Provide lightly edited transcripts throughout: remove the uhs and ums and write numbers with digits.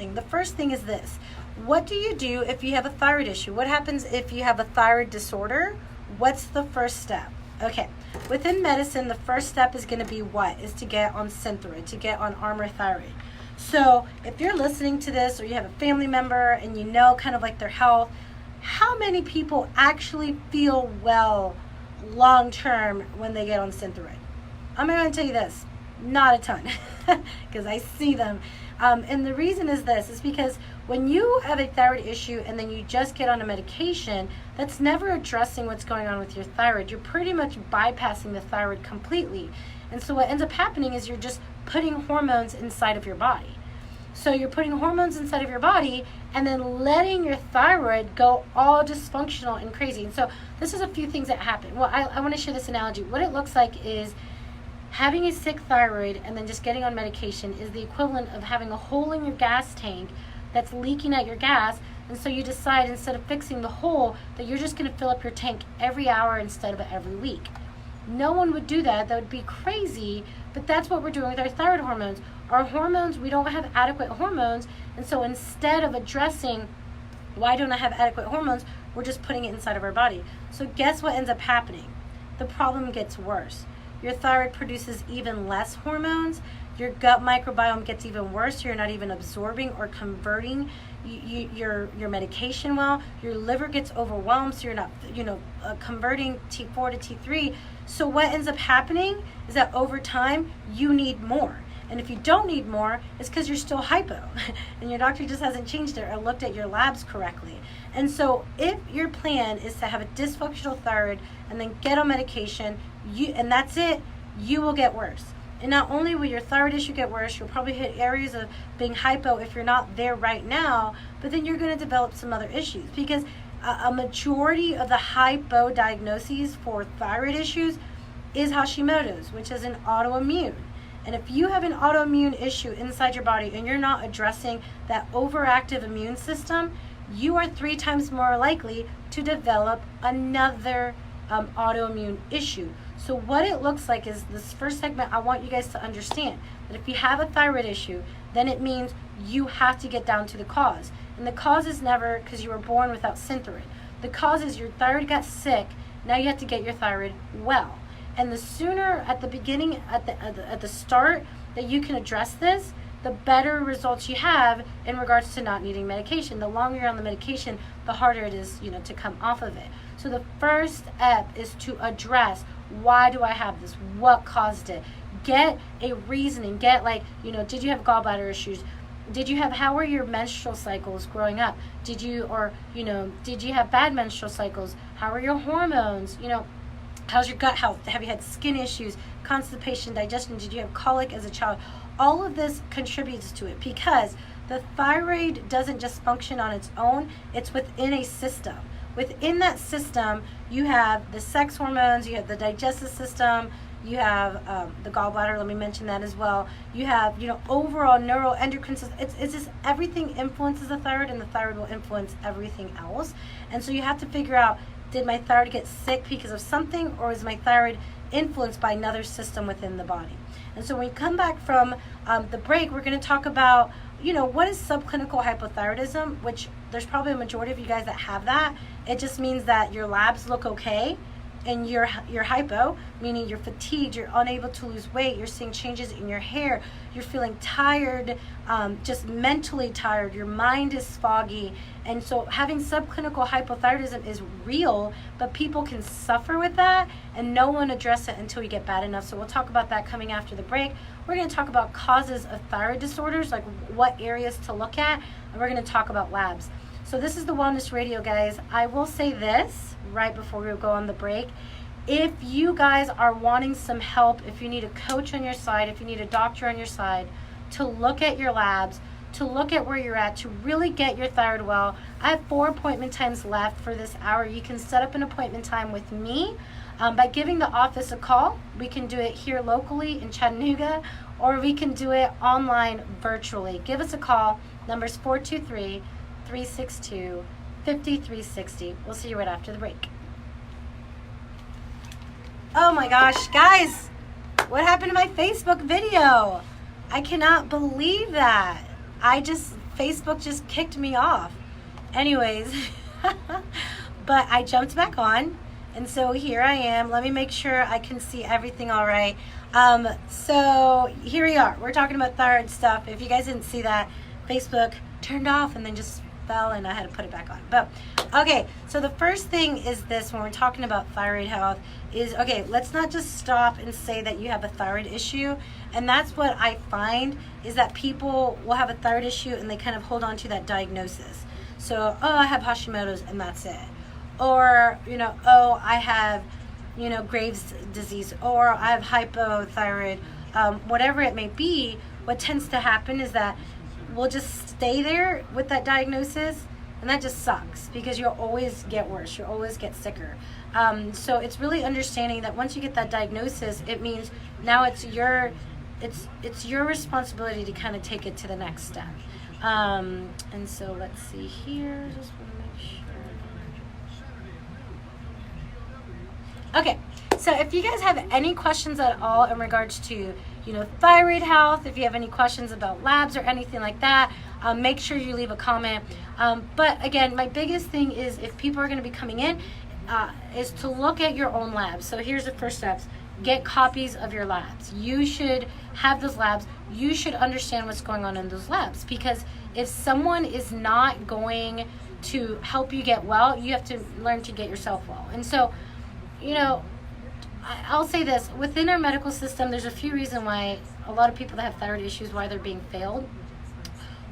The first thing is this. What do you do if you have a thyroid issue? What happens if you have a thyroid disorder? What's the first step? Okay, within medicine, the first step is going to be what? Is to get on Synthroid, to get on Armor Thyroid. So if you're listening to this or you have a family member and you know kind of like their health, how many people actually feel well long term when they get on Synthroid? I'm going to tell you this, not a ton, because I see them. And the reason is this, is because when you have a thyroid issue and then you just get on a medication, that's never addressing what's going on with your thyroid. You're pretty much bypassing the thyroid completely. And so what ends up happening is you're just putting hormones inside of your body. So you're putting hormones inside of your body and then letting your thyroid go all dysfunctional and crazy. And so this is a few things that happen. Well, I want to share this analogy. What it looks like is having a sick thyroid and then just getting on medication is the equivalent of having a hole in your gas tank that's leaking out your gas, and so you decide instead of fixing the hole that you're just going to fill up your tank every hour instead of every week. No one would do that. That would be crazy, but that's what we're doing with our thyroid hormones. Our hormones, we don't have adequate hormones, and so instead of addressing why don't I have adequate hormones, we're just putting it inside of our body. So guess what ends up happening? The problem gets worse. Your thyroid produces even less hormones. Your gut microbiome gets even worse. You're not even absorbing or converting your medication well. Your liver gets overwhelmed, so you're not, converting T4 to T3. So what ends up happening is that over time, you need more. And if you don't need more, it's because you're still hypo and your doctor just hasn't changed it or looked at your labs correctly. And so if your plan is to have a dysfunctional thyroid and then get on medication, and that's it, you will get worse. And not only will your thyroid issue get worse, you'll probably hit areas of being hypo if you're not there right now, but then you're going to develop some other issues, because a majority of the hypo diagnoses for thyroid issues is Hashimoto's, which is an autoimmune. And if you have an autoimmune issue inside your body and you're not addressing that overactive immune system, you are 3 times more likely to develop another autoimmune issue. So what it looks like is this first segment, I want you guys to understand that if you have a thyroid issue, then it means you have to get down to the cause. And the cause is never because you were born without Synthroid. The cause is your thyroid got sick, now you have to get your thyroid well. And the sooner at the beginning, at the start, that you can address this, the better results you have in regards to not needing medication. The longer you're on the medication, the harder it is, to come off of it. So the first step is to address, why do I have this? What caused it? Get a reasoning. Get did you have gallbladder issues? How were your menstrual cycles growing up? Did you have bad menstrual cycles? How are your hormones? How's your gut health? Have you had skin issues, constipation, digestion? Did you have colic as a child? All of this contributes to it, because the thyroid doesn't just function on its own, it's within a system. Within that system, you have the sex hormones, you have the digestive system, you have the gallbladder, let me mention that as well. You have, overall neuroendocrine system. It's just everything influences the thyroid, and the thyroid will influence everything else. And so you have to figure out, did my thyroid get sick because of something, or is my thyroid influenced by another system within the body? And so when we come back from the break, we're going to talk about, what is subclinical hypothyroidism, which there's probably a majority of you guys that have that. It just means that your labs look okay and you're hypo, meaning you're fatigued, you're unable to lose weight, you're seeing changes in your hair, you're feeling tired, just mentally tired, your mind is foggy. And so having subclinical hypothyroidism is real, but people can suffer with that and no one address it until you get bad enough. So we'll talk about that coming after the break. We're going to talk about causes of thyroid disorders, like what areas to look at, and we're going to talk about labs. So this is the Wellness Radio, guys. I will say this right before we go on the break. If you guys are wanting some help, if you need a coach on your side, if you need a doctor on your side to look at your labs, to look at where you're at, to really get your thyroid well, I have 4 appointment times left for this hour. You can set up an appointment time with me by giving the office a call. We can do it here locally in Chattanooga, or we can do it online virtually. Give us a call. Number's 423-362-5360. We'll see you right after the break. Oh my gosh, guys, what happened to my Facebook video? I cannot believe that. I just Facebook just kicked me off. Anyways, but I jumped back on, and so here I am. Let me make sure I can see everything all right. So here we are. We're talking about thyroid stuff. If you guys didn't see that, Facebook turned off and then just fell, and I had to put it back on. But okay, so the first thing is this: when we're talking about thyroid health, is okay, let's not just stop and say that you have a thyroid issue. And that's what I find, is that people will have a thyroid issue and they kind of hold on to that diagnosis. So, oh, I have Hashimoto's and that's it. Or, oh, I have, Graves' disease, or I have hypothyroid, whatever it may be. What tends to happen is that we'll just stay there with that diagnosis, and that just sucks, because you'll always get worse. You'll always get sicker. So it's really understanding that once you get that diagnosis, it means now it's your responsibility to kind of take it to the next step. And so let's see here. Just want to make sure. Okay, so if you guys have any questions at all in regards to, thyroid health, if you have any questions about labs or anything like that, make sure you leave a comment. But again, my biggest thing is, if people are going to be coming in, is to look at your own labs. So here's the first steps. Get copies of your labs. You should have those labs. You should understand what's going on in those labs, because if someone is not going to help you get well, you have to learn to get yourself well. And so, I'll say this: within our medical system, there's a few reasons why a lot of people that have thyroid issues, why they're being failed,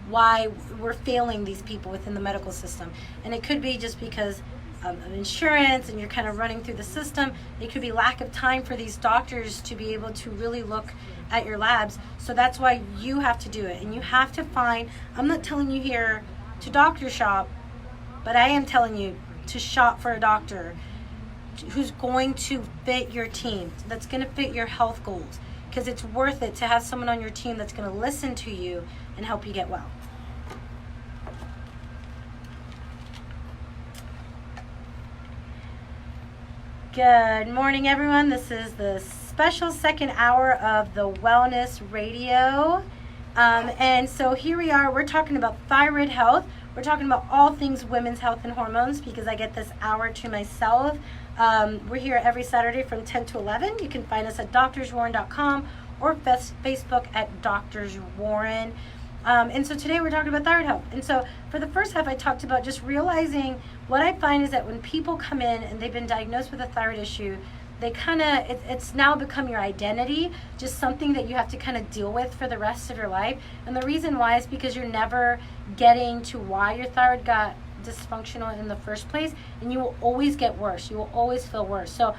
why we're failing these people within the medical system. And it could be just because of insurance, and you're kind of running through the system. It could be lack of time for these doctors to be able to really look at your labs. So that's why you have to do it. And you have to find, I'm not telling you here to doctor shop, but I am telling you to shop for a doctor who's going to fit your team, that's going to fit your health goals, because it's worth it to have someone on your team that's going to listen to you and help you get well. Good morning, everyone. This is the special second hour of the Wellness Radio. And so here we are. We're talking about thyroid health. We're talking about all things women's health and hormones, because I get this hour to myself. We're here every Saturday from 10 to 11. You can find us at drswarren.com or Facebook at Drs. Warren. And so today we're talking about thyroid health. And so for the first half, I talked about just realizing, what I find is that when people come in and they've been diagnosed with a thyroid issue, they kind of, it's now become your identity, just something that you have to kind of deal with for the rest of your life. And the reason why is because you're never getting to why your thyroid got dysfunctional in the first place, and you will always get worse. You will always feel worse. So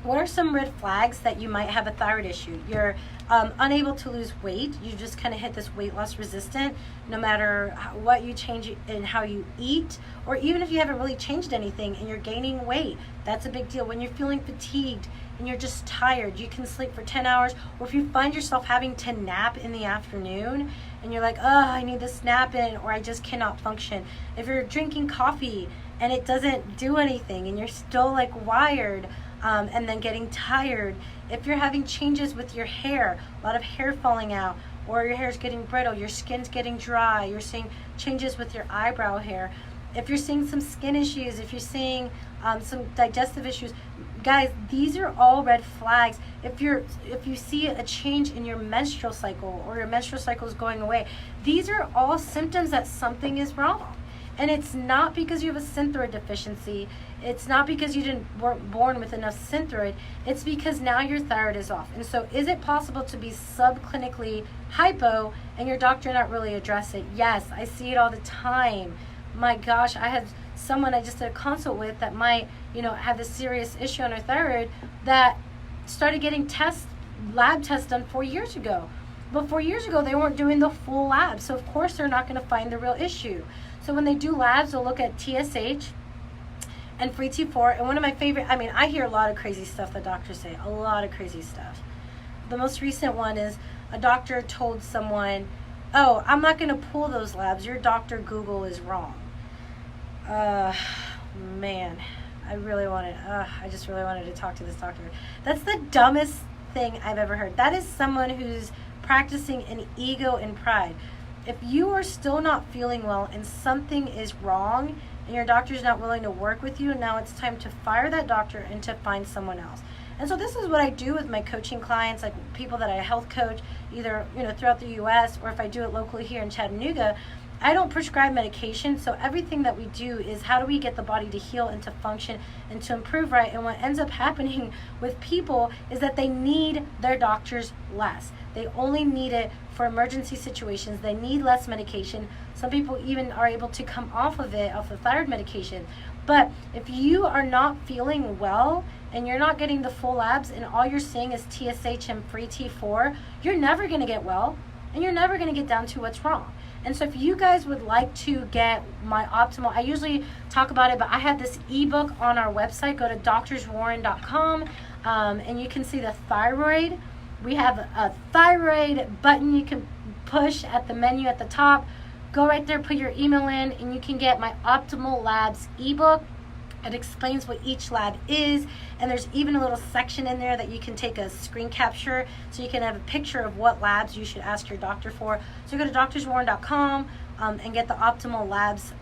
what are some red flags that you might have a thyroid issue? You're unable to lose weight. You just kind of hit this weight loss resistant, no matter what you change in how you eat, or even if you haven't really changed anything and you're gaining weight. That's a big deal. When you're feeling fatigued and you're just tired, you can sleep for 10 hours, or if you find yourself having to nap in the afternoon and you're like, oh, I need this nap in, or I just cannot function. If you're drinking coffee and it doesn't do anything and you're still like wired, and then getting tired. If you're having changes with your hair, a lot of hair falling out, or your hair's getting brittle, your skin's getting dry, you're seeing changes with your eyebrow hair. If you're seeing some skin issues, if you're seeing some digestive issues, guys, these are all red flags. If you see a change in your menstrual cycle, or your menstrual cycle is going away, these are all symptoms that something is wrong. And it's not because you have a Synthroid deficiency. It's not because you weren't born with enough Synthroid. It's because now your thyroid is off. And so is it possible to be subclinically hypo and your doctor not really address it? Yes, I see it all the time. My gosh, I had someone I just did a consult with that might, have this serious issue on her thyroid, that started getting lab tests done 4 years ago. But 4 years ago, they weren't doing the full lab. So of course they're not going to find the real issue. So when they do labs, they'll look at TSH and free T4. And one of my favorite, I hear a lot of crazy stuff that doctors say, a lot of crazy stuff. The most recent one is a doctor told someone, oh, I'm not going to pull those labs. Your Dr. Google is wrong. Man, I just really wanted to talk to this doctor. That's the dumbest thing I've ever heard. That is someone who's practicing an ego and pride. if you are still not feeling well and something is wrong and your doctor's not willing to work with you, now it's time to fire that doctor and to find someone else. And so this is what I do with my coaching clients, like people that I health coach, either throughout the U.S. or if I do it locally here in Chattanooga. I don't prescribe medication, so everything that we do is how do we get the body to heal and to function and to improve, right? And what ends up happening with people is that they need their doctors less. They only need it for emergency situations. They need less medication. Some people even are able to come off of it, off the thyroid medication. But if you are not feeling well and you're not getting the full labs and all you're seeing is TSH and free T4, you're never going to get well and you're never going to get down to what's wrong. And so if you guys would like to get my optimal, I usually talk about it, but I have this ebook on our website. Go to drswarren.com and you can see the thyroid. We have a thyroid button you can push at the menu at the top. Go right there, put your email in, and you can get my Optimal Labs ebook. It explains what each lab is, and there's even a little section in there that you can take a screen capture so you can have a picture of what labs you should ask your doctor for. So go to drswarren.com and get the Optimal Labs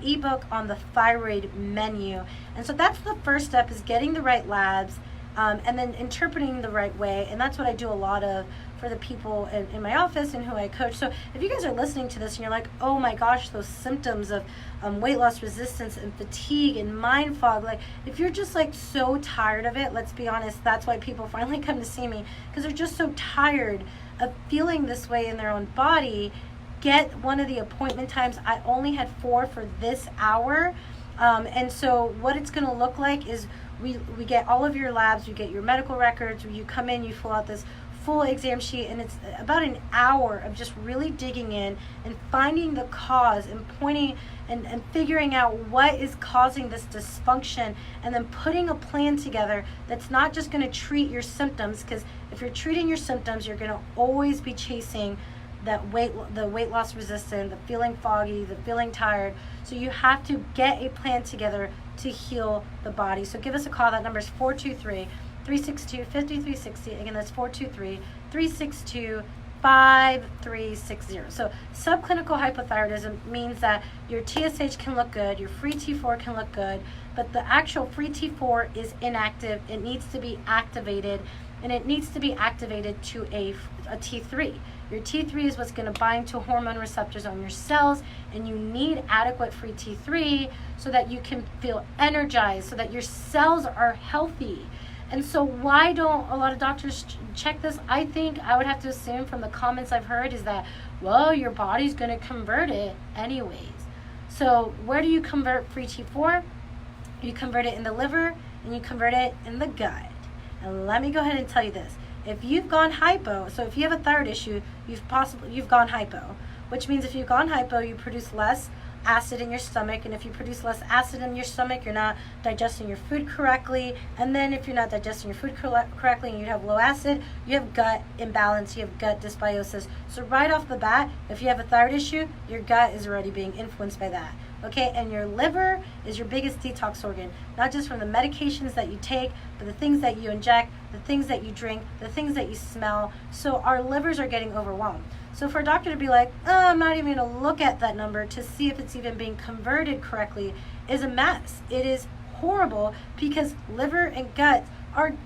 ebook on the thyroid menu. And so that's the first step, is getting the right labs and then interpreting the right way. And that's what I do a lot of for the people in my office and who I coach. So if you guys are listening to this and you're like, oh my gosh, those symptoms of weight loss resistance and fatigue and mind fog, like if you're just like so tired of it, let's be honest, that's why people finally come to see me, because they're just so tired of feeling this way in their own body. Get one of the appointment times. I only had 4 for this hour. And so what it's going to look like is we get all of your labs, you get your medical records, you come in, you fill out this full exam sheet, and it's about an hour of just really digging in and finding the cause and pointing and figuring out what is causing this dysfunction, and then putting a plan together that's not just going to treat your symptoms, because if you're treating your symptoms, you're going to always be chasing the weight loss resistant, the feeling foggy, the feeling tired. So you have to get a plan together to heal the body. So give us a call. That number is 423-362-5360. Again, that's 423-362-5360. So subclinical hypothyroidism means that your TSH can look good, your free T4 can look good, but the actual free T4 is inactive. It needs to be activated, and it needs to be activated to a T3. Your T3 is what's going to bind to hormone receptors on your cells, and you need adequate free T3 so that you can feel energized, so that your cells are healthy. And so why don't a lot of doctors check this? I think I would have to assume from the comments I've heard is that, well, your body's going to convert it anyways. So where do you convert free T4? You convert it in the liver, and you convert it in the gut. And let me go ahead and tell you this. If you've gone hypo, so if you have a thyroid issue, you've gone hypo, which means if you've gone hypo, you produce less acid in your stomach, and if you produce less acid in your stomach, you're not digesting your food correctly, and then if you're not digesting your food correctly and you have low acid, you have gut imbalance, you have gut dysbiosis. So right off the bat, if you have a thyroid issue, your gut is already being influenced by that. Okay, and your liver is your biggest detox organ, not just from the medications that you take, but the things that you inject, the things that you drink, the things that you smell. So our livers are getting overwhelmed. So for a doctor to be like, oh, I'm not even going to look at that number to see if it's even being converted correctly is a mess. It is horrible, because liver and gut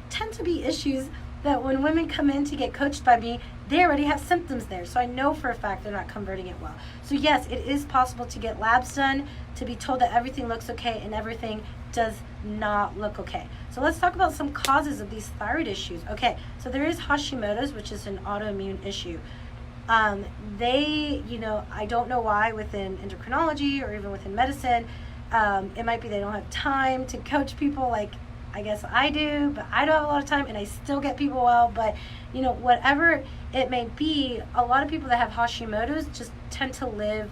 tend to be issues that when women come in to get coached by me, they already have symptoms there. So I know for a fact they're not converting it well. So yes, it is possible to get labs done, to be told that everything looks okay, and everything does not look okay. So let's talk about some causes of these thyroid issues. Okay, so there is Hashimoto's, which is an autoimmune issue. I don't know why within endocrinology or even within medicine, it might be they don't have time to coach people like I guess I do, but I don't have a lot of time, and I still get people well. But whatever it may be, a lot of people that have Hashimoto's just tend to live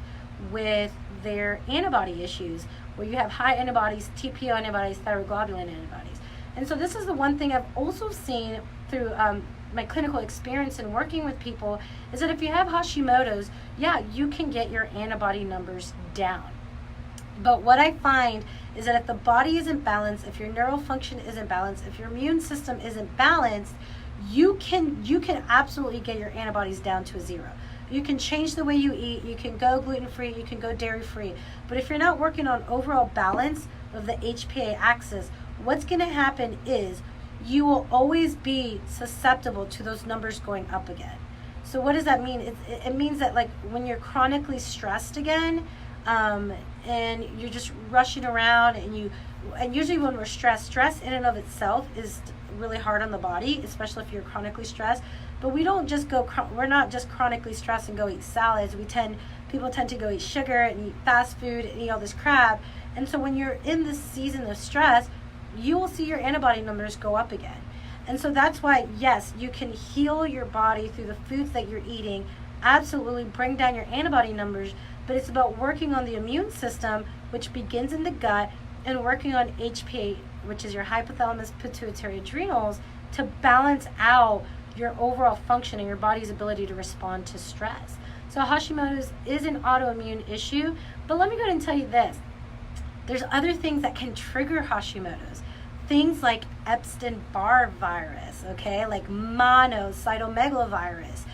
with their antibody issues, where you have high antibodies, TPO antibodies, thyroglobulin antibodies. And so this is the one thing I've also seen through my clinical experience in working with people, is that if you have Hashimoto's, yeah, you can get your antibody numbers down. But what I find is that if the body isn't balanced, if your neural function isn't balanced, if your immune system isn't balanced, you can absolutely get your antibodies down to a 0. You can change the way you eat. You can go gluten-free. You can go dairy-free. But if you're not working on overall balance of the HPA axis, what's going to happen is you will always be susceptible to those numbers going up again. So what does that mean? It means that, like, when you're chronically stressed again, and you're just rushing around, and usually when we're stress in and of itself is really hard on the body, especially if you're chronically stressed. But we're not just chronically stressed and go eat salads. People tend to go eat sugar and eat fast food and eat all this crap. And so when you're in this season of stress, you will see your antibody numbers go up again. And so that's why, yes, you can heal your body through the foods that you're eating, absolutely bring down your antibody numbers, but it's about working on the immune system, which begins in the gut, and working on HPA, which is your hypothalamus pituitary adrenals, to balance out your overall function and your body's ability to respond to stress. So Hashimoto's is an autoimmune issue, but let me go ahead and tell you this. There's other things that can trigger Hashimoto's. Things like Epstein-Barr virus, okay, like monocytomegalovirus.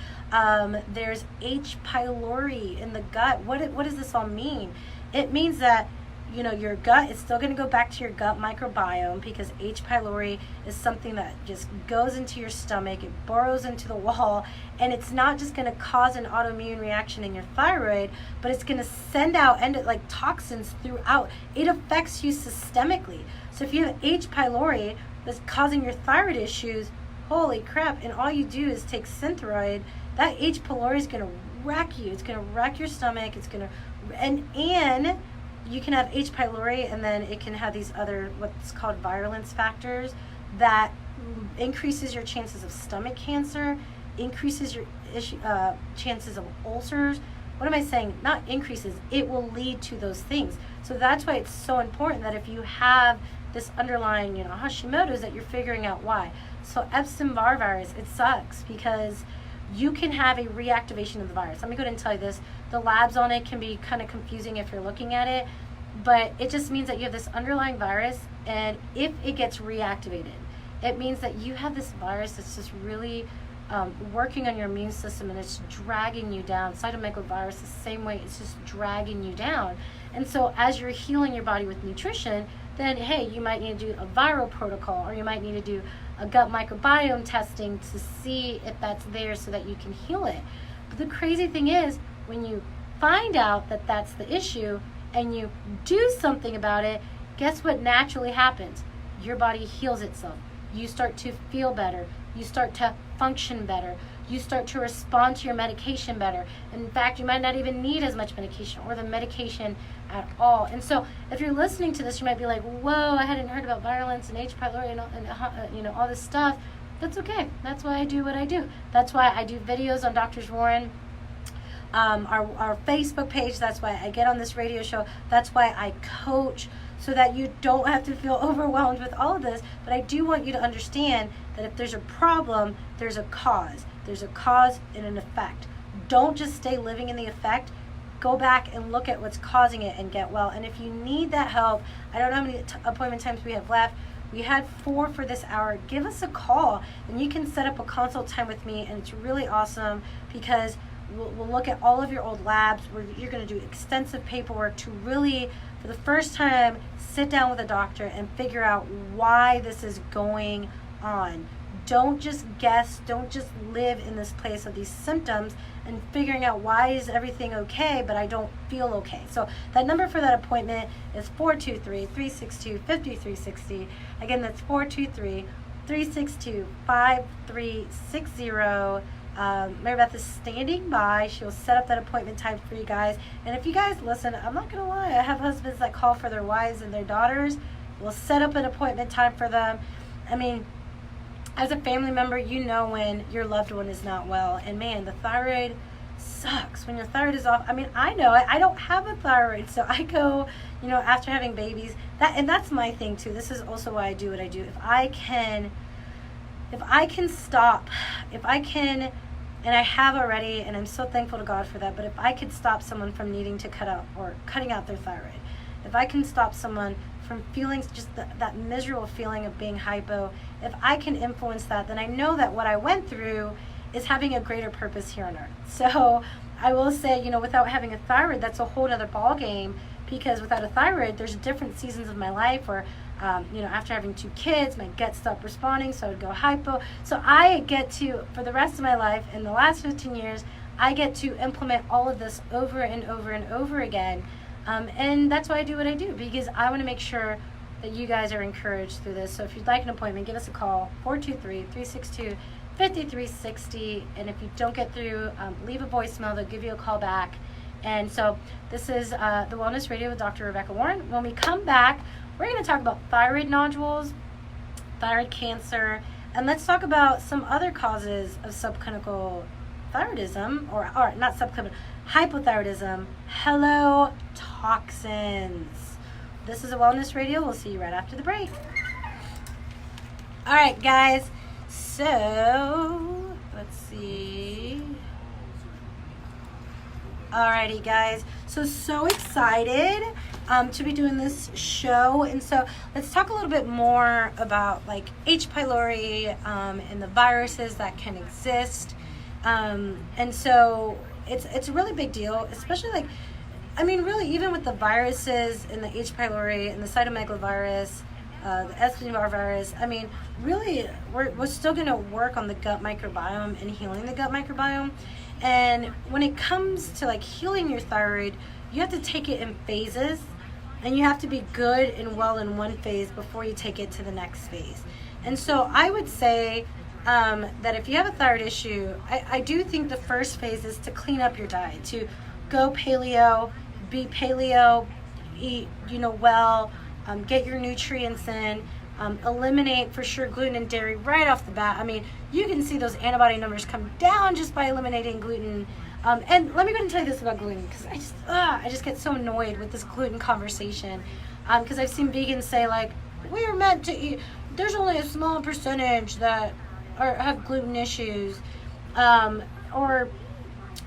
There's H. pylori in the gut. What does this all mean? It means that, your gut is still going to go back to your gut microbiome, because H. pylori is something that just goes into your stomach, it burrows into the wall, and it's not just going to cause an autoimmune reaction in your thyroid, but it's going to send out toxins throughout. It affects you systemically. So if you have H. pylori that's causing your thyroid issues, holy crap, and all you do is take Synthroid, that H. pylori is going to wreck you. It's going to wreck your stomach. It's going to, and you can have H. pylori, and then it can have these other, what's called virulence factors, that increases your chances of stomach cancer, increases your chances of ulcers. What am I saying? Not increases. It will lead to those things. So that's why it's so important that if you have this underlying, Hashimoto's, that you're figuring out why. So Epstein-Barr virus, it sucks because you can have a reactivation of the virus. Let me go ahead and tell you this. The labs on it can be kind of confusing if you're looking at it, but it just means that you have this underlying virus, and if it gets reactivated, it means that you have this virus that's just really working on your immune system, and it's dragging you down. Cytomegalovirus, the same way, it's just dragging you down. And so as you're healing your body with nutrition, then hey, you might need to do a viral protocol, or you might need to do a gut microbiome testing to see if that's there so that you can heal it. But the crazy thing is, when you find out that that's the issue and you do something about it, guess what naturally happens? Your body heals itself. You start to feel better. You start to function better. You start to respond to your medication better. In fact, you might not even need as much medication or the medication at all. And so if you're listening to this, you might be like, whoa, I hadn't heard about virulence and H. pylori and all this stuff. That's okay. That's why I do what I do. That's why I do videos on Dr. Warren. Our Facebook page, that's why I get on this radio show. That's why I coach, so that you don't have to feel overwhelmed with all of this. But I do want you to understand that if there's a problem, there's a cause. There's a cause and an effect. Don't just stay living in the effect. Go back and look at what's causing it and get well. And if you need that help, I don't know how many appointment times we have left. We had 4 for this hour. Give us a call, and you can set up a consult time with me, and it's really awesome because we'll look at all of your old labs. You're going to do extensive paperwork to really, for the first time, sit down with a doctor and figure out why this is going on. Don't just guess. Don't just live in this place of these symptoms and figuring out why is everything okay, but I don't feel okay. So that number for that appointment is 423-362-5360. Again, that's 423-362-5360. Mary Beth is standing by. She'll set up that appointment time for you guys. And if you guys listen, I'm not going to lie, I have husbands that call for their wives and their daughters. We'll set up an appointment time for them. I mean, as a family member, you know when your loved one is not well. And man, the thyroid sucks. When your thyroid is off, I mean, I know it. I don't have a thyroid, so I go, after having babies. That's my thing too. This is also why I do what I do. If I can stop, and I have already, and I'm so thankful to God for that, but if I could stop someone from needing to cutting out their thyroid, if I can stop someone from feeling just that miserable feeling of being hypo, if I can influence that, then I know that what I went through is having a greater purpose here on earth. So I will say, without having a thyroid, that's a whole other ball game, because without a thyroid, there's different seasons of my life where, after having 2 kids, my gut stopped responding, so I would go hypo. So I get to, for the rest of my life, in the last 15 years, I get to implement all of this over and over and over again. And that's why I do what I do, because I want to make sure that you guys are encouraged through this. So if you'd like an appointment, give us a call, 423-362-5360. And if you don't get through, leave a voicemail. They'll give you a call back. And so this is the Wellness Radio with Dr. Rebecca Warren. When we come back, we're going to talk about thyroid nodules, thyroid cancer, and let's talk about some other causes of subclinical thyroidism, or not subclinical, hypothyroidism. Hello, toxins. This is a Wellness Radio. We'll see you right after the break. All right, guys. So, let's see. Alrighty, guys. So excited to be doing this show. And so let's talk a little bit more about like H. pylori and the viruses that can exist. And so it's a really big deal, especially really, even with the viruses and the H. pylori and the cytomegalovirus, the Epstein-Barr virus, really, we're still going to work on the gut microbiome and healing the gut microbiome. And when it comes to healing your thyroid, you have to take it in phases, and you have to be good and well in one phase before you take it to the next phase. And so I would say that if you have a thyroid issue, I do think the first phase is to clean up your diet, to go paleo, be paleo, eat, well, get your nutrients in, eliminate for sure gluten and dairy right off the bat. You can see those antibody numbers come down just by eliminating gluten. And let me go ahead and tell you this about gluten, because I just get so annoyed with this gluten conversation, because I've seen vegans say we're meant to eat. There's only a small percentage that have gluten issues, or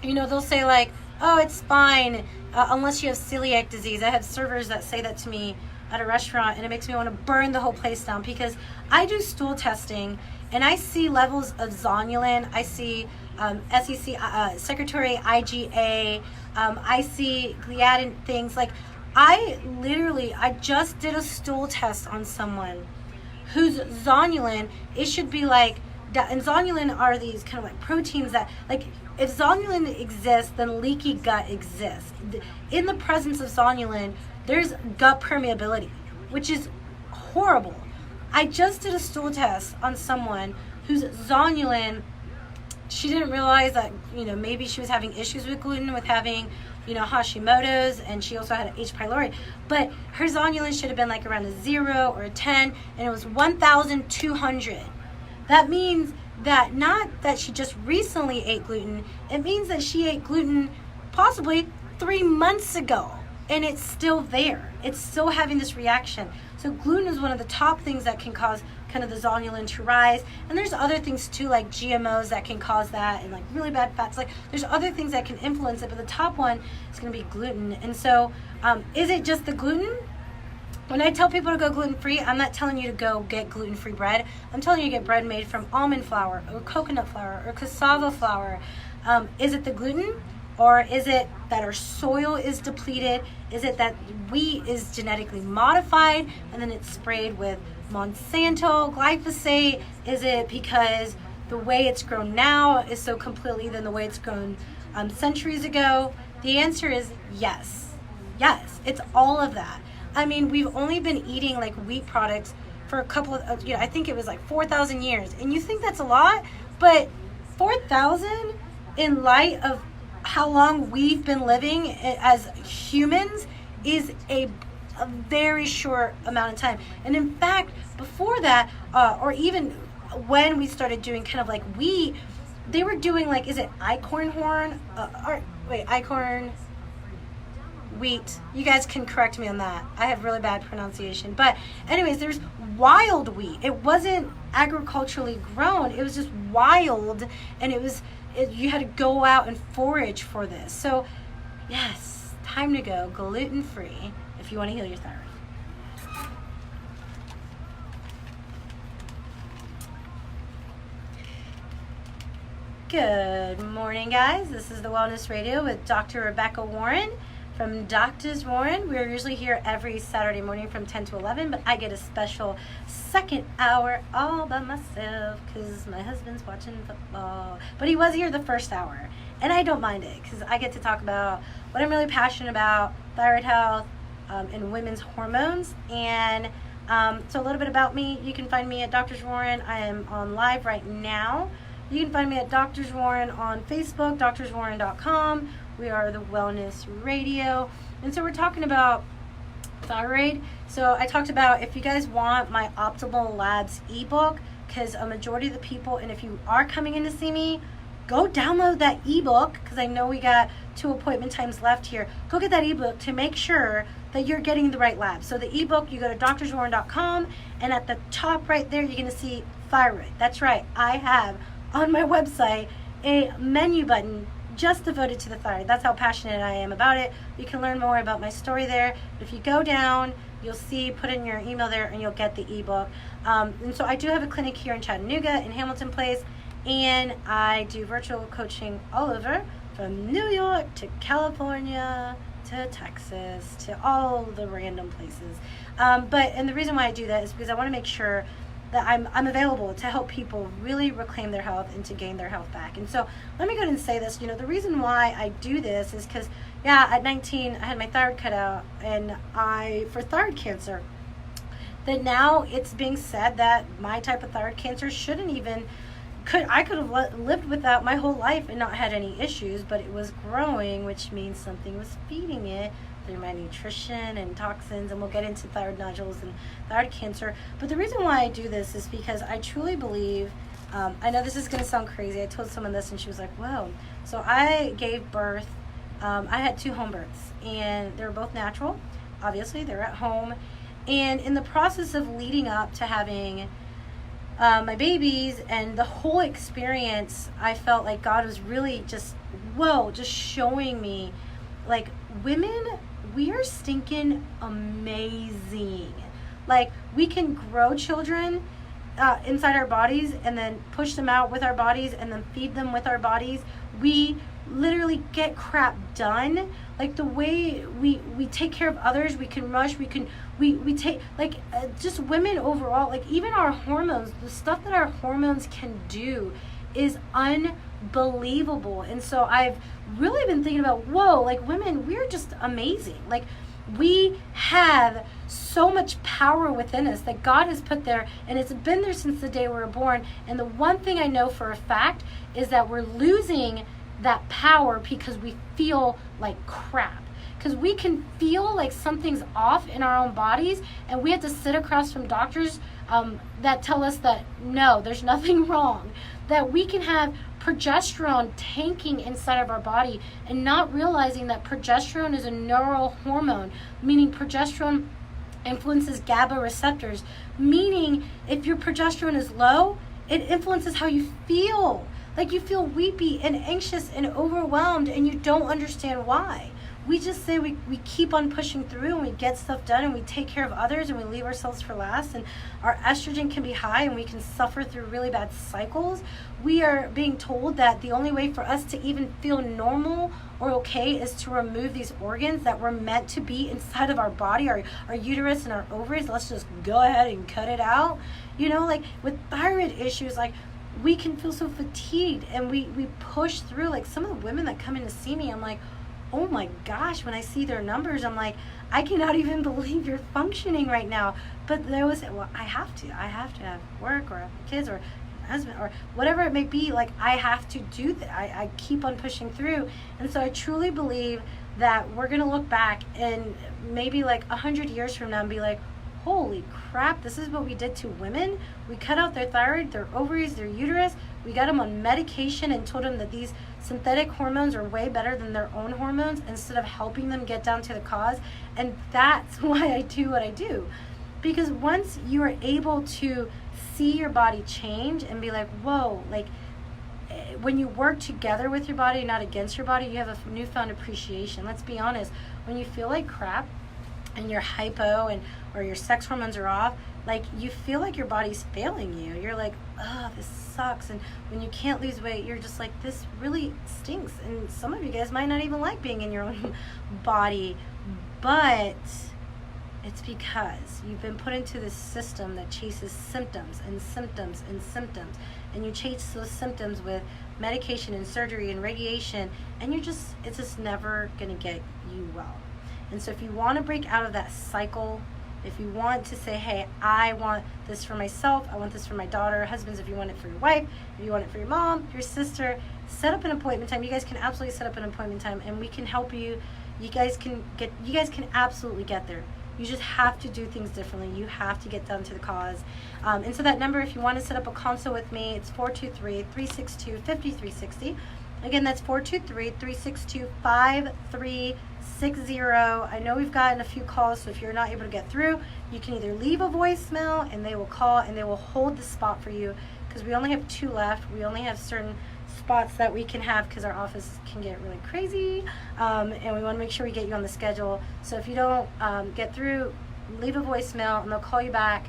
they'll say oh, it's fine unless you have celiac disease. I have servers that say that to me at a restaurant, and it makes me want to burn the whole place down, because I do stool testing and I see levels of zonulin. I see SEC, secretory IgA. I see gliadin things. I just did a stool test on someone whose zonulin, it should be and zonulin are these kind of proteins that, if zonulin exists, then leaky gut exists. In the presence of zonulin, there's gut permeability, which is horrible. I just did a stool test on someone whose zonulin, she didn't realize that, maybe she was having issues with gluten, with having, Hashimoto's, and she also had H. pylori. But her zonulin should have been around a 0 or a 10, and it was 1,200. That means that not that she just recently ate gluten, it means that she ate gluten possibly 3 months ago, and it's still there. It's still having this reaction. So gluten is one of the top things that can cause kind of the zonulin to rise. And there's other things too, like GMOs that can cause that, and really bad fats. There's other things that can influence it, but the top one is going to be gluten. And so is it just the gluten? When I tell people to go gluten-free, I'm not telling you to go get gluten-free bread. I'm telling you to get bread made from almond flour or coconut flour or cassava flour. Is it the gluten? Or is it that our soil is depleted? Is it that wheat is genetically modified and then it's sprayed with Monsanto, glyphosate? Is it because the way it's grown now is so completely than the way it's grown centuries ago? The answer is yes. Yes, it's all of that. We've only been eating wheat products for a couple of, I think it was 4,000 years. And you think that's a lot, but 4,000 in light of how long we've been living as humans is a very short amount of time. And in fact, before that, or even when we started doing kind of wheat, they were doing is it einkorn wheat. You guys can correct me on that. I have really bad pronunciation. But anyways, there's wild wheat. It wasn't agriculturally grown. It was just wild, and you had to go out and forage for this. So yes, time to go gluten-free if you want to heal your thyroid. Good morning, guys. This is the Wellness Radio with Dr. Rebecca Warren from Doctors Warren. We're usually here every Saturday morning from 10 to 11, but I get a special second hour all by myself because my husband's watching football. But he was here the first hour, and I don't mind it because I get to talk about what I'm really passionate about, thyroid health, and women's hormones. And so a little bit about me. You can find me at Doctors Warren. I am on live right now. You can find me at Doctors Warren on Facebook, doctorswarren.com. We are the Wellness Radio. And so we're talking about thyroid. So I talked about if you guys want my Optimal Labs ebook, because a majority of the people, and if you are coming in to see me, go download that ebook, because I know we got 2 appointment times left here. Go get that ebook to make sure that you're getting the right lab. So the ebook, you go to doctorswarren.com, and at the top right there, you're going to see thyroid. That's right. I have on my website a menu button just devoted to the thyroid. That's how passionate I am about it. You can learn more about my story there. If you go down, you'll see, put in your email there, and you'll get the ebook. And so I do have a clinic here in Chattanooga, in Hamilton Place, and I do virtual coaching all over, from New York to California to Texas to all the random places. And the reason why I do that is because I want to make sure that I'm available to help people really reclaim their health and to gain their health back. And so let me go ahead and say this. The reason why I do this is because, at 19, I had my thyroid cut out, and for thyroid cancer, that now it's being said that my type of thyroid cancer I could have lived without my whole life and not had any issues, but it was growing, which means something was feeding it through my nutrition and toxins, and we'll get into thyroid nodules and thyroid cancer. But the reason why I do this is because I truly believe, I know this is going to sound crazy. I told someone this and she was like, whoa. So I gave birth, I had 2 home births, and they were both natural. Obviously, they're at home. And in the process of leading up to having my babies and the whole experience, I felt like God was really just showing me, like, women, we are stinking amazing. Like, we can grow children inside our bodies and then push them out with our bodies and then feed them with our bodies. We literally get crap done. Like, the way we take care of others, we can rush, we take, like, just women overall, like, even our hormones, the stuff that our hormones can do is unbelievable. And so I've really been thinking about, like, women, we're just amazing. Like, we have so much power within us that God has put there, and it's been there since the day we were born. And the one thing I know for a fact is that we're losing that power because we feel like crap. Because we can feel like something's off in our own bodies, and we have to sit across from doctors that tell us that no, there's nothing wrong. That we can have progesterone tanking inside of our body and not realizing that progesterone is a neural hormone, meaning progesterone influences GABA receptors, meaning if your progesterone is low, it influences how you feel. Like, you feel weepy and anxious and overwhelmed, and you don't understand why. We just say we keep on pushing through, and we get stuff done, and we take care of others, and we leave ourselves for last, and our estrogen can be high, and we can suffer through really bad cycles. We are being told that the only way for us to even feel normal or okay is to remove these organs that were meant to be inside of our body, our uterus and our ovaries. Let's just go ahead and cut it out. Like, with thyroid issues, like, we can feel so fatigued, and we push through. Like, some of the women that come in to see me, I'm like, oh my gosh, when I see their numbers, I'm like, I cannot even believe you're functioning right now. But they always say, well, I have to have work or have kids or husband or whatever it may be. Like, I have to do that. I keep on pushing through. And so I truly believe that we're going to look back and maybe like 100 years from now and be like, holy crap, this is what we did to women. We cut out their thyroid, their ovaries, their uterus. We got them on medication and told them that these synthetic hormones are way better than their own hormones instead of helping them get down to the cause. And that's why I do what I do. Because once you are able to see your body change and be like, whoa, like, when you work together with your body, not against your body, you have a newfound appreciation. Let's be honest. When you feel like crap, and you're hypo and or your sex hormones are off, like you feel like your body's failing you. You're like, oh, this sucks. And when you can't lose weight, you're just like, this really stinks. And some of you guys might not even like being in your own body, but it's because you've been put into this system that chases symptoms and symptoms and symptoms, and you chase those symptoms with medication and surgery and radiation, and it's just never going to get you well. And so if you want to break out of that cycle, if you want to say, hey, I want this for myself, I want this for my daughter, husbands, if you want it for your wife, if you want it for your mom, your sister, set up an appointment time. You guys can absolutely set up an appointment time, and we can help you. You guys can absolutely get there. You just have to do things differently. You have to get down to the cause. And so that number, if you want to set up a consult with me, it's 423-362-5360. Again, that's 423-362-5360. I know we've gotten a few calls, so if you're not able to get through, you can either leave a voicemail and they will call and they will hold the spot for you, because we only have 2 left. We only have certain spots that we can have because our office can get really crazy, and we want to make sure we get you on the schedule. So if you don't get through, leave a voicemail and they'll call you back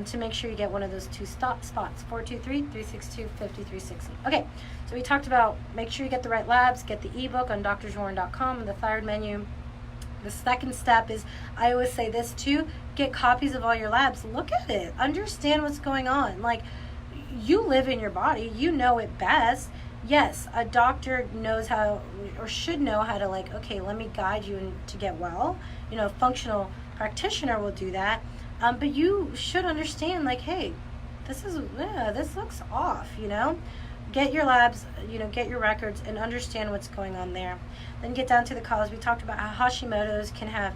to make sure you get one of those 2 spots, 423-362-5360. Okay, so we talked about make sure you get the right labs, get the ebook on drzorn.com and the thyroid menu. The second step is, I always say this too, get copies of all your labs. Look at it, understand what's going on. Like, you live in your body, you know it best. Yes, a doctor knows how, or should know how to, like, okay, let me guide you to get well. You know, a functional practitioner will do that. But you should understand, like, hey, this looks off, you know? Get your labs, you know, get your records and understand what's going on there. Then get down to the cause. We talked about how Hashimoto's can have,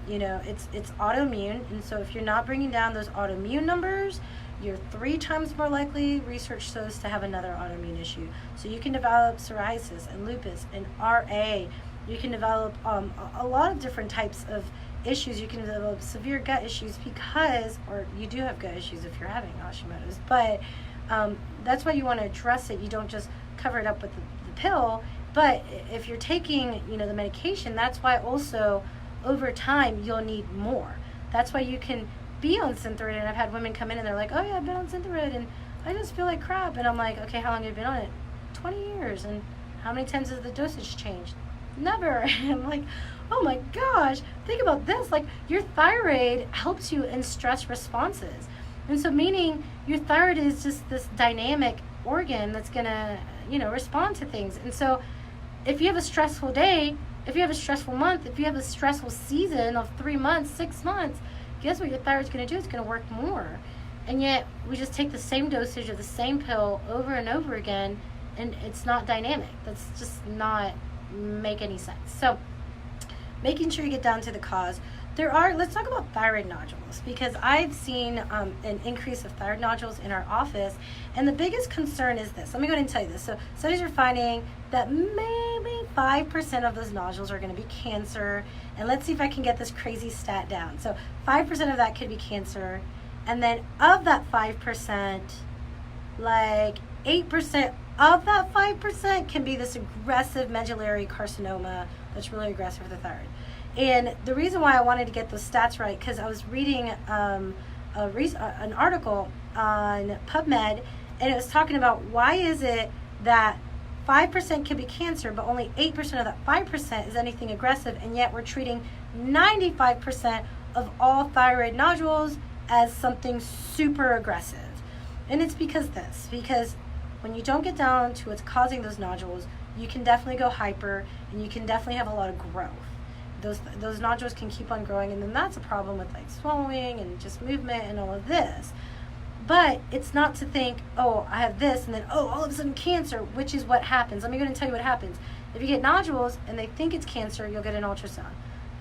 you know, it's autoimmune. And so if you're not bringing down those autoimmune numbers, you're 3 times more likely, research shows, to have another autoimmune issue. So you can develop psoriasis and lupus and RA. You can develop a lot of different types of issues. You can develop severe gut issues because, or you do have gut issues if you're having Hashimoto's, but that's why you want to address it. You don't just cover it up with the pill, but if you're taking, you know, the medication, that's why also over time you'll need more. That's why you can be on Synthroid, and I've had women come in and they're like, oh yeah, I've been on Synthroid and I just feel like crap, and I'm like, okay, how long have you been on it? 20 years. And how many times has the dosage changed? Never. And I'm like, oh my gosh, think about this, like, your thyroid helps you in stress responses. And so meaning your thyroid is just this dynamic organ that's gonna, you know, respond to things. And so if you have a stressful day, if you have a stressful month, if you have a stressful season of 3 months, 6 months, guess what your thyroid's going to do? It's going to work more. And yet we just take the same dosage of the same pill over and over again, and it's not dynamic. That's just not make any sense. So making sure you get down to the cause. Let's talk about thyroid nodules, because I've seen an increase of thyroid nodules in our office, and the biggest concern is this. Let me go ahead and tell you this. So studies are finding that maybe 5% of those nodules are going to be cancer, and let's see if I can get this crazy stat down. So 5% of that could be cancer, and then of that 5%, like 8% of that 5% can be this aggressive medullary carcinoma that's really aggressive with the thyroid. And the reason why I wanted to get those stats right, because I was reading an article on PubMed, and it was talking about why is it that 5% can be cancer, but only 8% of that 5% is anything aggressive, and yet we're treating 95% of all thyroid nodules as something super aggressive. And it's because when you don't get down to what's causing those nodules, you can definitely go hyper, and you can definitely have a lot of growth. Those nodules can keep on growing, and then that's a problem with, like, swallowing and just movement and all of this. But it's not to think, oh, I have this, and then, oh, all of a sudden cancer, which is what happens. Let me go ahead and tell you what happens. If you get nodules and they think it's cancer, you'll get an ultrasound.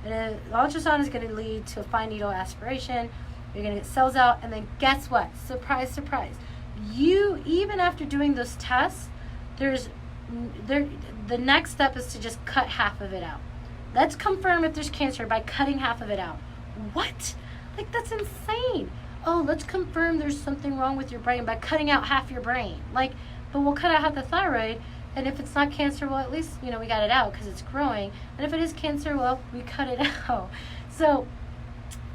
And an ultrasound is going to lead to a fine needle aspiration. You're going to get cells out, and then guess what? Surprise, surprise. You, even after doing those tests, the next step is to just cut half of it out. Let's confirm if there's cancer by cutting half of it out. What? Like, that's insane. Oh, let's confirm there's something wrong with your brain by cutting out half your brain. Like, but we'll cut out half the thyroid, and if it's not cancer, well, at least, you know, we got it out because it's growing. And if it is cancer, well, we cut it out. So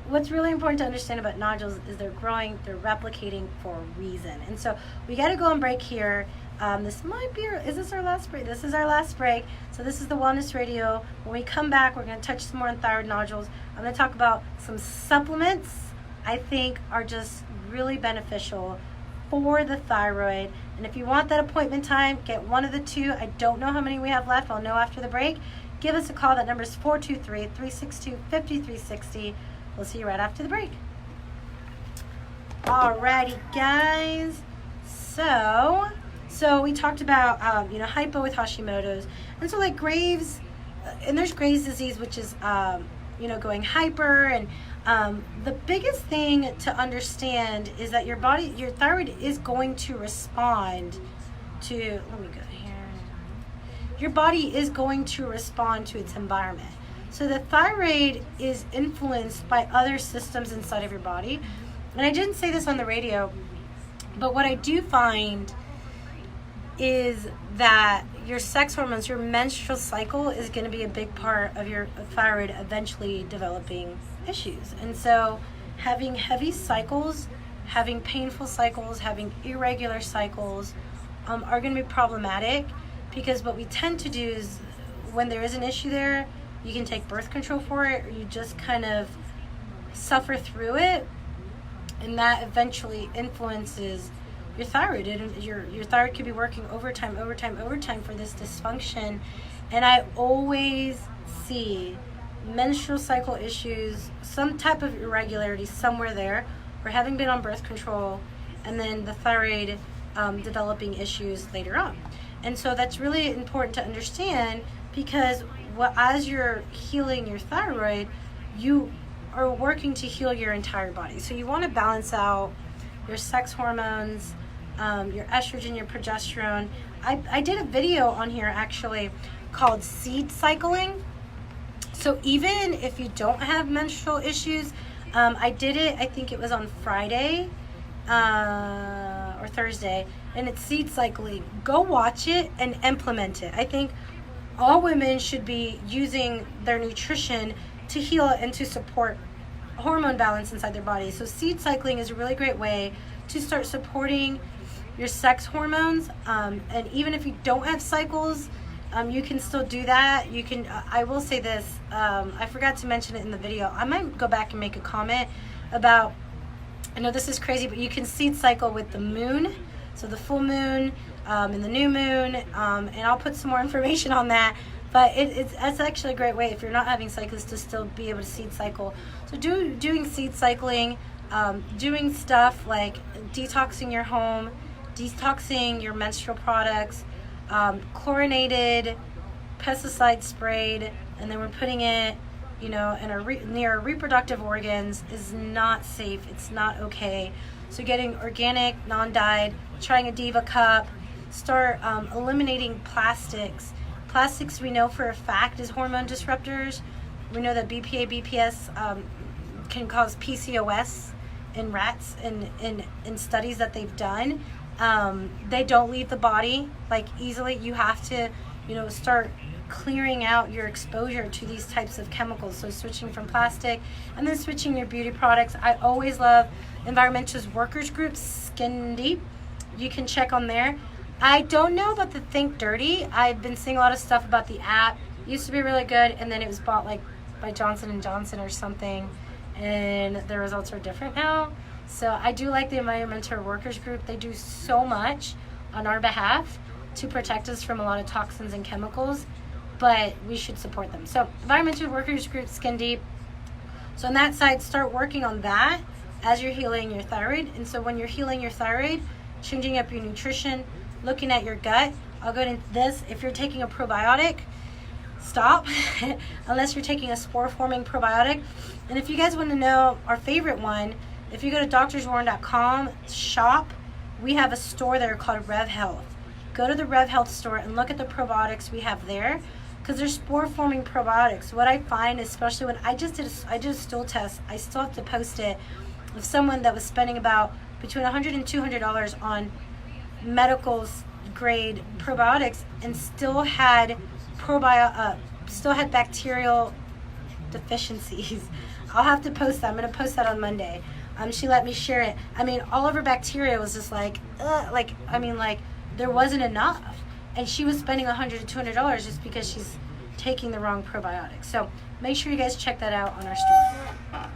what's really important to understand about nodules is they're growing, they're replicating for a reason. And so we got to go on break here. This might be, is this our last break? This is our last break. So this is the Wellness Radio. When we come back, we're going to touch some more on thyroid nodules. I'm going to talk about some supplements I think are just really beneficial for the thyroid. And if you want that appointment time, get one of the two. I don't know how many we have left. I'll know after the break. Give us a call. That number is 423-362-5360. We'll see you right after the break. Alrighty, guys. So we talked about, hypo with Hashimoto's. And so like Graves, and there's Graves' disease, which is, going hyper. And the biggest thing to understand is that your thyroid is going to respond to, let me go here. Your body is going to respond to its environment. So the thyroid is influenced by other systems inside of your body. And I didn't say this on the radio, but what I do find is that your sex hormones, your menstrual cycle is going to be a big part of your thyroid eventually developing issues. And so having heavy cycles, having painful cycles, having irregular cycles are going to be problematic, because what we tend to do is when there is an issue there, you can take birth control for it, or you just kind of suffer through it, and that eventually influences your thyroid. And your thyroid could be working overtime for this dysfunction. And I always see menstrual cycle issues, some type of irregularity somewhere there, or having been on birth control, and then the thyroid developing issues later on. And so that's really important to understand, because as you're healing your thyroid, you are working to heal your entire body. So you want to balance out your sex hormones, your estrogen, your progesterone. I did a video on here actually called seed cycling. So even if you don't have menstrual issues, I did it, I think it was on Friday or Thursday, and it's seed cycling. Go watch it and implement it. I think all women should be using their nutrition to heal and to support hormone balance inside their body. So seed cycling is a really great way to start supporting your sex hormones. And even if you don't have cycles, you can still do that. You can, I will say this, I forgot to mention it in the video. I might go back and make a comment about, I know this is crazy, but you can seed cycle with the moon. So the full moon and the new moon, and I'll put some more information on that. But it's actually a great way if you're not having cycles to still be able to seed cycle. So doing seed cycling, doing stuff like detoxing your home, detoxing your menstrual products, chlorinated, pesticide sprayed, and then we're putting it, in near our reproductive organs is not safe. It's not okay. So getting organic, non-dyed, trying a Diva cup, start eliminating plastics. Plastics we know for a fact is hormone disruptors. We know that BPA, BPS can cause PCOS in rats in studies that they've done. They don't leave the body like easily. You have to, start clearing out your exposure to these types of chemicals. So switching from plastic, and then switching your beauty products. I always love Environmentalist Workers Group, Skin Deep. You can check on there. I don't know about the Think Dirty. I've been seeing a lot of stuff about the app. It used to be really good, and then it was bought by Johnson & Johnson or something, and the results are different now. So I do like the Environmental Workers Group. They do so much on our behalf to protect us from a lot of toxins and chemicals, but we should support them. So Environmental Workers Group, Skin Deep. So on that side, start working on that as you're healing your thyroid. And so when you're healing your thyroid, changing up your nutrition, looking at your gut. I'll go into this. If you're taking a probiotic, stop unless you're taking a spore-forming probiotic. And if you guys want to know our favorite one, if you go to doctorswarren.com shop, we have a store there called Rev Health. Go to the Rev Health store and look at the probiotics we have there, because they're spore-forming probiotics. What I find, especially when I did a stool test, I still have to post it, of someone that was spending about between $100 and $200 on medical grade probiotics and still had bacterial deficiencies. I'll have to post that. I'm going to post that on Monday. She let me share it. I mean, all of her bacteria was just like there wasn't enough. And she was spending $100 to $200 just because she's taking the wrong probiotics. So make sure you guys check that out on our store.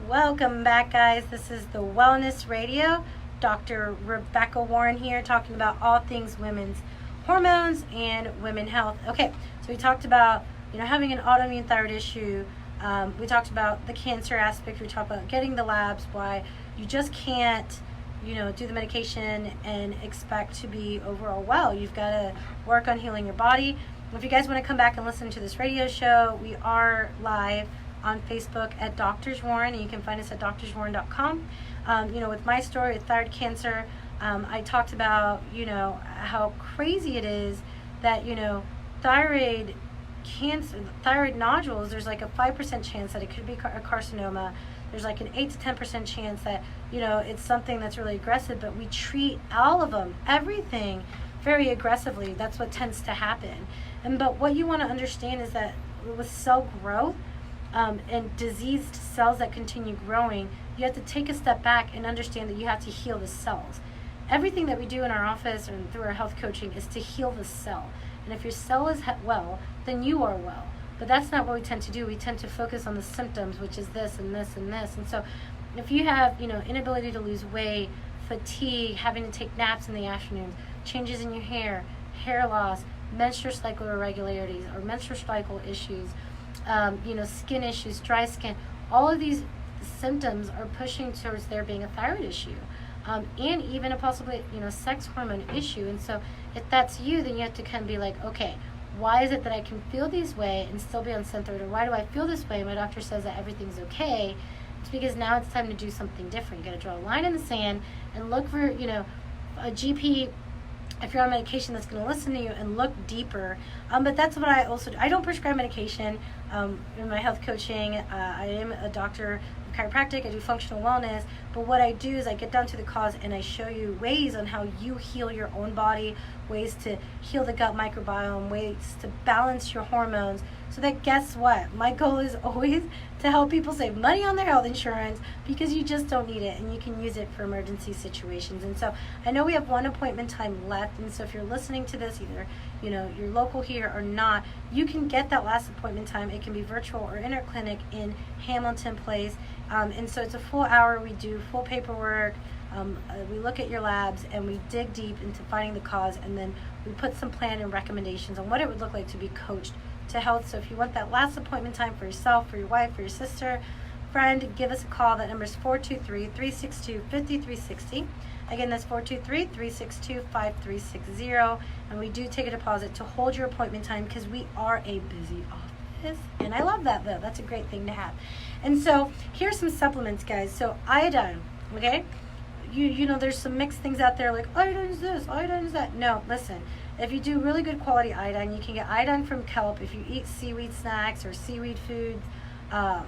Welcome back, guys. This is the Wellness Radio. Dr. Rebecca Warren here, talking about all things women's hormones and women health. Okay, so we talked about having an autoimmune thyroid issue. We talked about the cancer aspect. We talked about getting the labs, why you just can't do the medication and expect to be overall well. You've got to work on healing your body. If you guys want to come back and listen to this radio show, we are live on Facebook at Doctors Warren, and you can find us at doctorswarren.com. With my story with thyroid cancer, I talked about how crazy it is that thyroid cancer, thyroid nodules, there's like a 5% chance that it could be a carcinoma. There's like an 8 to 10% chance that it's something that's really aggressive, but we treat all of them, everything, very aggressively. That's what tends to happen. But what you want to understand is that with cell growth and diseased cells that continue growing, you have to take a step back and understand that you have to heal the cells. Everything that we do in our office and through our health coaching is to heal the cell. And if your cell is well, then you are well. But that's not what we tend to do. We tend to focus on the symptoms, which is this and this and this. And so if you have, inability to lose weight, fatigue, having to take naps in the afternoons, changes in your hair loss, menstrual cycle irregularities or menstrual cycle issues, skin issues, dry skin, all of these symptoms are pushing towards there being a thyroid issue. And even a possibly, sex hormone issue. And so if that's you, then you have to kind of be like, okay, why is it that I can feel this way and still be on Synthroid? Or why do I feel this way? My doctor says that everything's okay. It's because now it's time to do something different. You got to draw a line in the sand and look for, a GP, if you're on medication, that's going to listen to you and look deeper. But that's what I also do. I don't prescribe medication in my health coaching. I am a doctor of chiropractic. I do functional wellness. But what I do is I get down to the cause and I show you ways on how you heal your own body, ways to heal the gut microbiome, ways to balance your hormones. So that, guess what? My goal is always to help people save money on their health insurance because you just don't need it and you can use it for emergency situations. And so I know we have one appointment time left. And so if you're listening to this, either you're local here or not, you can get that last appointment time. It can be virtual or in our clinic in Hamilton Place. And so it's a full hour. We do full paperwork. We look at your labs and we dig deep into finding the cause, and then we put some plan and recommendations on what it would look like to be coached to health. So if you want that last appointment time for yourself, for your wife, for your sister, friend, give us a call. That number is 423-362-5360. Again, that's 423-362-5360. And we do take a deposit to hold your appointment time because we are a busy office. And I love that, though. That's a great thing to have. And so here's some supplements, guys. So iodine, okay? There's some mixed things out there like iodine is this, iodine is that. No, listen. If you do really good quality iodine, you can get iodine from kelp. If you eat seaweed snacks or seaweed foods, or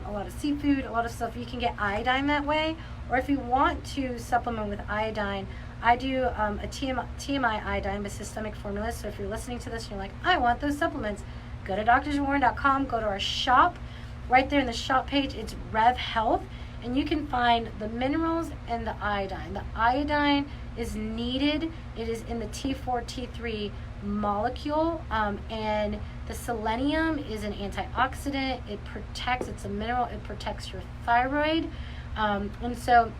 a lot of seafood, a lot of stuff, you can get iodine that way. Or if you want to supplement with iodine, I do a TMI iodine with systemic formula. So if you're listening to this and you're like, I want those supplements, go to doctorswarren.com, go to our shop. Right there in the shop page, it's Rev Health. And you can find the minerals and the iodine. The iodine is needed. It is in the T4, T3 molecule. And the selenium is an antioxidant. It protects, it's a mineral, it protects your thyroid. And so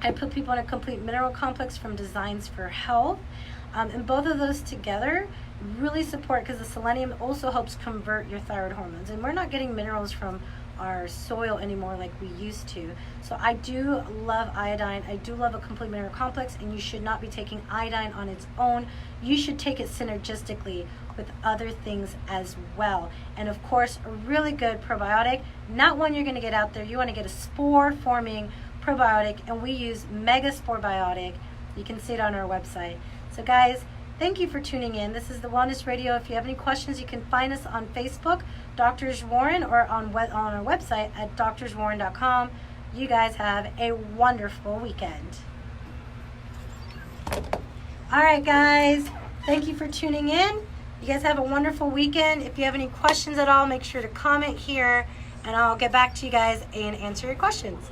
I put people in a complete mineral complex from Designs for Health. And both of those together really support, because the selenium also helps convert your thyroid hormones. And we're not getting minerals from our soil anymore like we used to. So I do love iodine. I do love a complete mineral complex, and you should not be taking iodine on its own. You should take it synergistically with other things as well. And of course, a really good probiotic, not one you're going to get out there. You want to get a spore forming probiotic, and we use Mega Spore Biotic. You can see it on our website. So guys, thank you for tuning in. This is the Wellness Radio. If you have any questions, you can find us on Facebook, Doctors Warren, or on our website at doctorswarren.com. You guys have a wonderful weekend. All right, guys. Thank you for tuning in. You guys have a wonderful weekend. If you have any questions at all, make sure to comment here, and I'll get back to you guys and answer your questions.